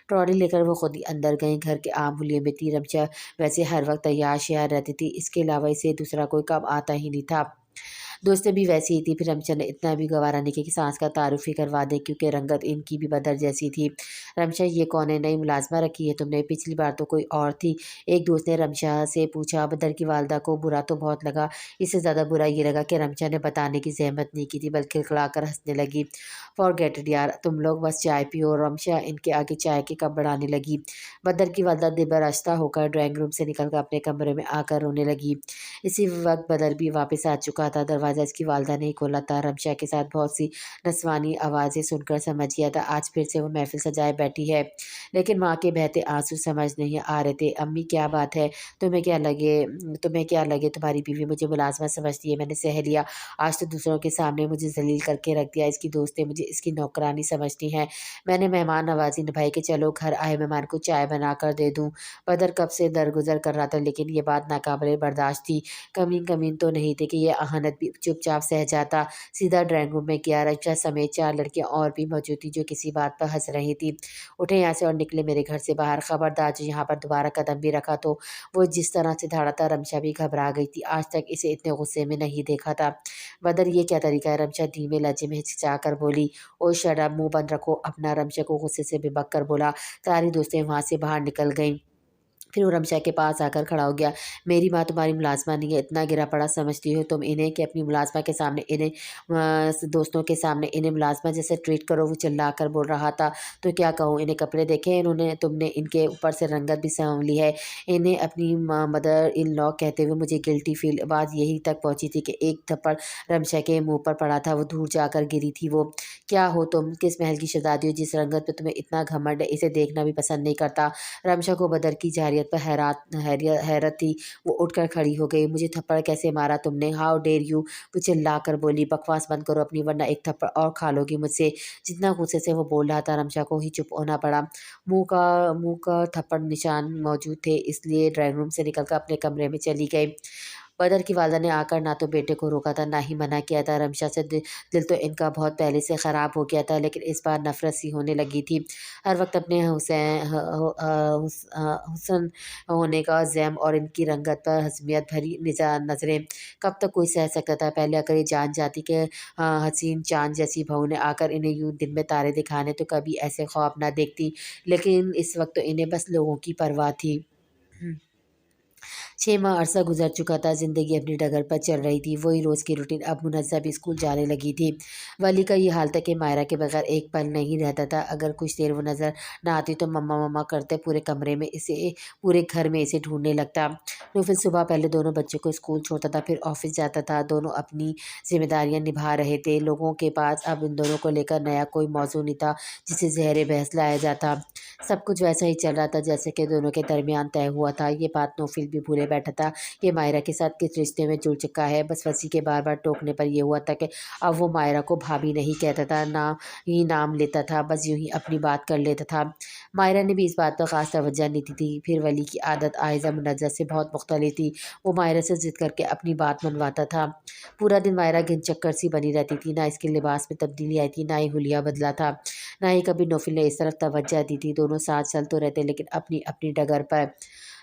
ट्रॉली लेकर वो खुद ही अंदर गई। घर के आम हुलिये में थी। रमशा वैसे हर वक्त तैयार श्यार रहती थी, इसके अलावा इसे दूसरा कोई काम आता ही नहीं था। दोस्तें भी वैसी ही थी। फिर रमशा ने इतना भी गवारा नहीं किया कि सांस का तारुफ ही करवा दें, क्योंकि रंगत इनकी भी बदर जैसी थी। रमशा ये कौन है, नई मुलाजमा रखी है तुमने, पिछली बार तो कोई और थी। एक दोस्त ने रमशा से पूछा। बदर की वालदा को बुरा तो बहुत लगा, इससे ज़्यादा बुरा ये लगा कि रमशा ने बताने की जहमत नहीं की थी, बल्कि खिलखिलाकर हंसने लगी। फॉरगेट इट यार, तुम लोग बस चाय पियो। रमशा इनके आगे चाय के कप बढ़ाने लगी। बदर की वालदा दिलबरश्ता होकर ड्राइंग रूम से निकलकर अपने कमरे में आकर रोने लगी। इसी वक्त बदर भी वापस आ चुका था। दरवाज़ा इसकी वालदा ने ही खोला था। रमशा के साथ बहुत सी नस्वानी आवाज़ें सुनकर समझ गया था आज फिर से वो महफिल सजाए बैठी है। लेकिन माँ के बहते आंसू समझ नहीं आ रहे थे। अम्मी क्या बात है, तुम्हें क्या लगे तुम्हारी बीवी मुझे मुलाजमा समझती है, मैंने सह लिया। आज तो दूसरों के सामने मुझे जलील करके रख दिया। इसकी दोस्तें मुझे इसकी नौकरानी समझती हैं। मैंने मेहमान नवाजी निभाई कि चलो घर आए मेहमान को चाय बना कर दे दूँ। बदर कब से दरगुजर कर रहा था, लेकिन ये बात नाकाबिले बर्दाश्त थी। कमीन तो नहीं थे कि ये अहानत भी चुपचाप सह जाता। सीधा ड्राइंग रूम में गया। रक्षा समेत 4 लड़कियां और भी मौजूद थी जो किसी बात पर हंस रही थी। उठे यहाँ से और निकले मेरे घर से बाहर। खबरदार जो यहाँ पर दोबारा कदम भी रखा तो। वो जिस तरह से दहाड़ा था, रमशा भी घबरा गई थी। आज तक इसे इतने गुस्से में नहीं देखा था। बदर ये क्या तरीका है, रमशा धीमे लहजे में हिचकिचा कर बोली। ओ शट अप, मुंह बंद रखो अपना। रमशा को गुस्से से बेबक कर बोला। सारी दोस्तें वहाँ से बाहर निकल गईं। फिर वो रमशा के पास आकर खड़ा हो गया। मेरी माँ तुम्हारी मुलाज़िमा नहीं है, इतना गिरा पड़ा समझती हो तुम इन्हें कि अपनी मुलाज़िमा के सामने इन्हें दोस्तों के सामने इन्हें मुलाज़िमा जैसे ट्रीट करो। वो चिल्ला कर बोल रहा था। तो क्या कहूँ, इन्हें कपड़े देखे इन्होंने, तुमने इनके ऊपर से रंगत भी सँवली है। इन्हें अपनी मदर इन लॉ कहते हुए मुझे गिल्टी फ़ील, बात यही तक पहुँची थी कि एक थप्पड़ रमशा के मुँह पर पड़ा था। वो दूर जाकर गिरी थी। वो क्या हो तुम, किस महल की शहज़ादी हो जिस रंगत पे तुम्हें इतना घमंड है? इसे देखना भी पसंद नहीं करता। रमशा को बदर की जारियत पर हैरत थी। वो उठकर खड़ी हो गई। मुझे थप्पड़ कैसे मारा तुमने? How dare you? वो चिल्लाकर बोली। बकवास बंद करो अपनी, वरना एक थप्पड़ और खा लोगी मुझसे। जितना गुस्से से वो बोल रहा था, रमशा को ही चुप होना पड़ा। मुंह का थप्पड़ निशान मौजूद थे, इसलिए ड्राइंग रूम से निकलकर अपने कमरे में चली गई। बदर की वालदा ने आकर ना तो बेटे को रोका था, ना ही मना किया था। रमशा से दिल तो इनका बहुत पहले से ख़राब हो गया था, लेकिन इस बार नफ़रत सी होने लगी थी। हर वक्त अपने हुस्न होने का ज़ैम और इनकी रंगत पर हसमियत भरी नज़रें कब तक कोई सह सकता था। पहले अगर ये जान जाती कि हसीन चाँद जैसी बहू ने आकर इन्हें यूँ दिन में तारे दिखाने, तो कभी ऐसे ख्वाब ना देखती। लेकिन इस वक्त तो इन्हें बस लोगों की परवाह थी। 6 माह अरसा गुजर चुका था। ज़िंदगी अपनी डगर पर चल रही थी। वही रोज़ की रूटीन। अब मुनज़्ज़ा भी स्कूल जाने लगी थी। वली का ये हाल था कि मायरा के बगैर एक पल नहीं रहता था। अगर कुछ देर वो नज़र ना आती तो मम्मा मम्मा करते पूरे घर में इसे ढूंढने लगता। तो फिर सुबह पहले दोनों बच्चों को स्कूल छोड़ता था, फिर ऑफिस जाता था। दोनों अपनी जिम्मेदारियां निभा रहे थे। लोगों के पास अब इन दोनों को लेकर नया कोई मौजू नहीं था जिसे ज़हर बहस लाया जाता। सब कुछ वैसा ही चल रहा था जैसे कि दोनों के दरमियान तय हुआ था। ये बात नौफिल भी भूले बैठा था कि मायरा के साथ किस रिश्ते में जुड़ चुका है। बस वसी के बार बार टोकने पर यह हुआ था कि अब वो मायरा को भाभी नहीं कहता था, ना ही नाम लेता था, बस यूं ही अपनी बात कर लेता था। मायरा ने भी इस बात पर ख़ास तवज्जो नहीं दी थी। फिर वली की आदत आयज़ा मुनज़्ज़ा से बहुत मुख्तलिफ थी। वो मायरा से ज़िद करके अपनी बात मनवाता था। पूरा दिन मायरा घिन चक्कर सी बनी रहती थी। ना इसके लिबास में तब्दीली आई थी, ना ही हुलिया बदला था, ना ही कभी नौफिल ने इस तरफ तवज्जो दी थी। दोनों साथ चल तो रहते, लेकिन अपनी अपनी डगर पर।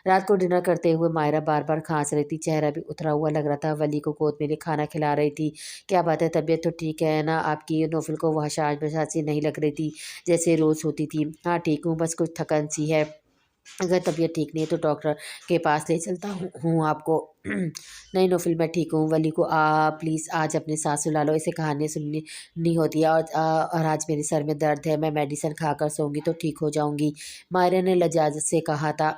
रात को डिनर करते हुए मायरा बार बार खांस रही थी। चेहरा भी उतरा हुआ लग रहा था। वली को गोद में ले खाना खिला रही थी। क्या बात है, तबीयत तो ठीक है ना आपकी? नौफिल को वह हशाश बशाश सी नहीं लग रही थी जैसे रोज़ होती थी। हाँ ठीक हूँ, बस कुछ थकन सी है। अगर तबीयत ठीक नहीं है तो डॉक्टर के पास ले चलता हूँ आपको। नहीं नौफिल, मैं ठीक हूँ। वली को प्लीज़ आज अपने साथ सुला लो, इसे कहानियाँ सुननी नहीं होती है। और आज मेरे सर में दर्द है, मैं मेडिसिन खाकर सोऊंगी तो ठीक हो जाऊंगी। मायरा ने लजाजत से कहा था।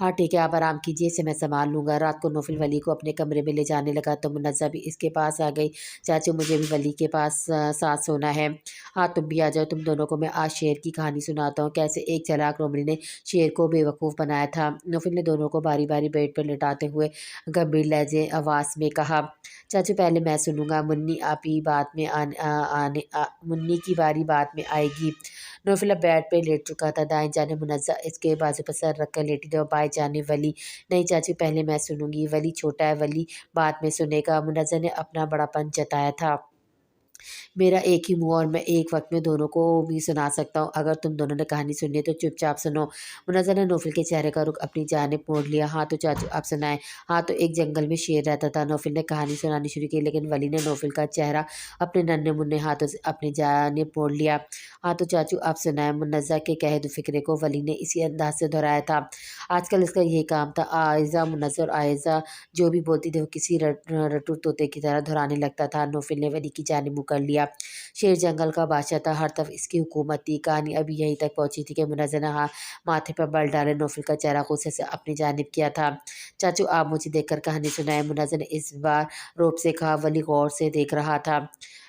हाँ ठीक है, आप आराम कीजिए, इसे मैं संभाल लूँगा। रात को नौफिल वली को अपने कमरे में ले जाने लगा तो मुनज़्ज़ा भी इसके पास आ गई। चाचू, मुझे भी वली के पास साथ सोना है। हाँ तुम भी आ जाओ, तुम दोनों को मैं आज शेर की कहानी सुनाता हूँ, कैसे एक चालाक लोमड़ी ने शेर को बेवकूफ़ बनाया था। नौफिल ने दोनों को बारी बारी बेड पर लिटाते हुए गंभीर लहजे आवाज़ में कहा। चाचू पहले मैं सुनूंगा, मुन्नी की बारी बाद में आएगी। नौफिल अब बेड पे लेट चुका था। दाएं जाने मुनज़्ज़ा इसके बाजू पर सर रख कर लेटी थी और बाएं जाने वली। नहीं चाचू, पहले मैं सुनूंगी। वली छोटा है, वली बाद में सुनेगा। मुनज़्ज़ा ने अपना बड़ापन जताया था। मेरा एक ही मुँह और मैं एक वक्त में दोनों को भी सुना सकता हूँ। अगर तुम दोनों ने कहानी सुननी है तो चुपचाप सुनो। मुनज़्ज़ा ने नौफिल के चेहरे का रुख अपनी जानिब मोड़ लिया। हाँ तो चाचू आप सुनाएं। हाँ तो एक जंगल में शेर रहता था। नौफिल ने कहानी सुनानी शुरू की, लेकिन वली ने नौफिल का चेहरा अपने नन्हे मुन्ने हाथों से अपनी जानिब मोड़ लिया। हाँ तो चाचू आप सुनाएं। मुनज़्ज़ा के कहे दो फिक्रे को वली ने इसी अंदाज से दोहराया था। आजकल इसका यही काम था। आयज़ा मुनज़्ज़ा और आयज़ा जो भी बोलती थी वो किसी रटू तोते की तरह दोहराने लगता था। नौफिल ने वली की जानिब मुँह कर लिया। शेर जंगल का बादशाह था, हर तरफ इसकी हुकूमत थी। कहानी अभी यहीं तक पहुंची थी कि मुनज़्ज़ा ने माथे पर बल डाले नौफिल का चेहरा गुस्से से अपनी जानिब किया था। चाचू आप मुझे देखकर कहानी सुनाए, मुनज़्ज़ा ने इस बार रौब से कहा। वली गौर से देख रहा था।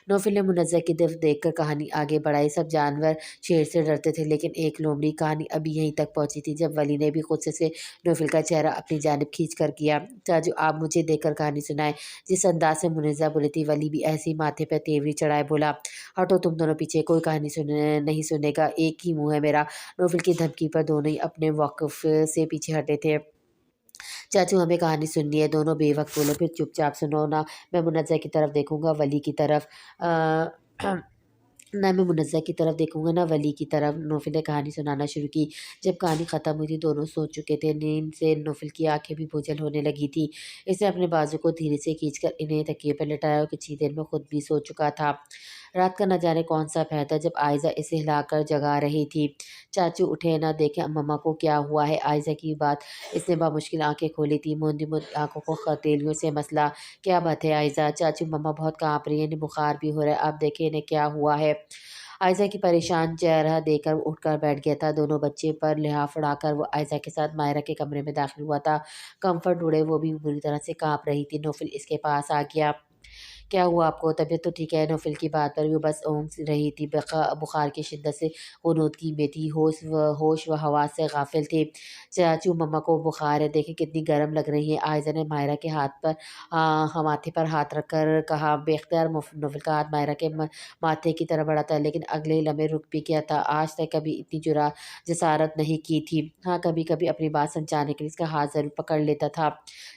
नौफिल ने मुनज़्ज़ा की तरफ देखकर कहानी आगे बढ़ाई। सब जानवर शेर से डरते थे, लेकिन एक लोमड़ी। कहानी अभी यहीं तक पहुंची थी जब वली ने भी गुस्से से नौफिल का चेहरा अपनी जानिब खींच कर किया। चाचू आप मुझे देखकर कहानी सुनाए। जिस अंदाज से मुनज़्ज़ा बोली थी, वली भी ऐसी माथे पर तेवरी चढ़ाए बोला। हटो तुम दोनों पीछे, कोई कहानी सुने नहीं सुनेगा, एक ही मुंह है मेरा। नौफिल की धमकी पर दोनों ही अपने वक़्फ़ से पीछे हटे थे। चाचू हमें कहानी सुननी है, दोनों बेवक्त बोले। फिर चुपचाप सुनो ना मैं मुनज़्ज़ा की तरफ देखूंगा वली की तरफ ना मैं मुनज़्ज़ा की तरफ देखूंगा ना वली की तरफ। नौफिल ने कहानी सुनाना शुरू की। जब कहानी ख़त्म हुई थी दोनों सो चुके थे। नींद से नौफिल की आंखें भी बोझल होने लगी थी। इसने अपने बाजू को धीरे से खींचकर इन्हें तकिए पर लेटाया और कुछ ही देर में खुद भी सो चुका था। رات کا نہ جانے کون سا پہر تھا جب عائزہ اسے ہلا کر جگا رہی تھی۔ چاچو اٹھے نہ دیکھے مما کو کیا ہوا ہے عائزہ کی بات۔ اس نے بمشکل آنکھیں کھولی تھی، موندی موندی آنکھوں کو ہتھیلیوں سے مسلا۔ کیا بات ہے عائزہ؟ چاچو مما بہت کانپ رہی ہے، انہیں بخار بھی ہو رہا ہے، اب دیکھیں انہیں کیا ہوا ہے۔ عائزہ کی پریشان چہرہ دیکھ کر اٹھ کر بیٹھ گیا تھا۔ دونوں بچے پر لحاف اڑا کر وہ عائزہ کے ساتھ ماہرہ کے کمرے میں داخل ہوا تھا۔ کمفرٹ اڑے وہ بھی بری طرح سے کانپ رہی تھی۔ نوفل اس کے پاس آ گیا۔ کیا ہوا آپ کو؟ طبیعت تو ٹھیک ہے؟ نوفل کی بات پر وہ بس اونگ رہی تھی، بخار کی شدت سے غنودگی میں تھی، ہوش و حواس سے غافل تھی۔ چاچو مما کو بخار ہے، دیکھیں کتنی گرم لگ رہی ہیں۔ عائزہ نے ماہرہ کے ہاتھ پر ماتھے پر ہاتھ رکھ کر کہا۔ بے اختیار نوفل کا ہاتھ ماہرہ کے ماتھے کی طرف بڑھا تھا، لیکن اگلے ہی لمحے رک بھی گیا تھا۔ آج تک کبھی اتنی جسارت نہیں کی تھی۔ ہاں کبھی کبھی اپنی بات سمجھانے کے لیے اس کا ہاتھ ضرور پکڑ لیتا تھا۔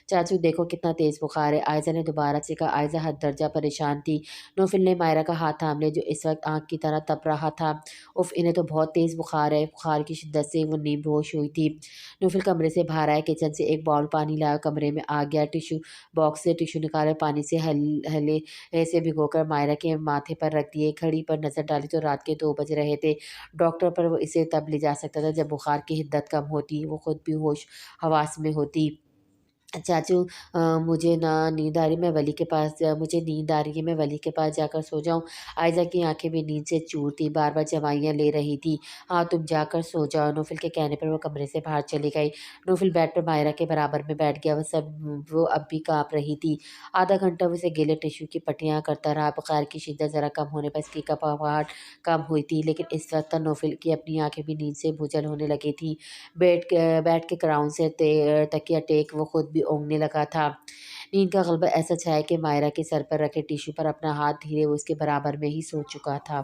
چاچو دیکھو کتنا تیز بخار ہے، عائزہ نے دوبارہ سے کہا۔ عائزہ حد درجہ پریشان تھی۔ نوفل نے ماہرہ کا ہاتھ تھام لیا جو اس وقت آگ کی طرح تپ رہا تھا۔ اف انہیں تو بہت تیز بخار ہے۔ بخار کی شدت سے وہ نیم بہوش ہوئی تھی۔ نوفل کمرے سے باہر آیا، کچن سے ایک باؤل پانی لایا، کمرے میں آ گیا، ٹیشو باکس سے ٹیشو نکالے، پانی سے ہلے سے بھگو کر ماہرہ کے ماتھے پر رکھ دیے۔ گھڑی پر نظر ڈالی تو رات کے 2 بج رہے تھے۔ ڈاکٹر پر وہ اسے تب لے جا سکتا تھا جب بخار کی حدت کم ہوتی، وہ خود بھی ہوش حواس میں ہوتی۔ چاچو مجھے نیند آ رہی مجھے نیند آ رہی ہے، میں ولی کے پاس جا کر سو جاؤں؟ عائزہ کی آنکھیں بھی نیند سے چور تھی، بار بار جوائیاں لے رہی تھی۔ ہاں تم جا کر سو جاؤ۔ نوفل کے کہنے پر وہ کمرے سے باہر چلی گئی۔ نوفل بیڈ پر ماہرہ کے برابر میں بیٹھ گیا، وہ اب بھی کانپ رہی تھی۔ آدھا گھنٹہ وہ اسے گیلے ٹیشو کی پٹیاں کرتا رہا۔ بخار کی شدت ذرا کم ہونے پر اس کی کپاہٹ کم ہوئی تھی، لیکن اس وقت تک نوفل کی اپنی آنکھیں بھی نیند سے بھوجل ہونے لگی تھیں۔ بیڈ کے کراؤن سے تکیہ ٹیک وہ خود بھی اونگنے لگا تھا۔ نیند کا غلبہ ایسا چھایا کہ ماہرہ کے سر پر رکھے ٹیشو پر اپنا ہاتھ دھیرے وہ اس کے برابر میں ہی سو چکا تھا۔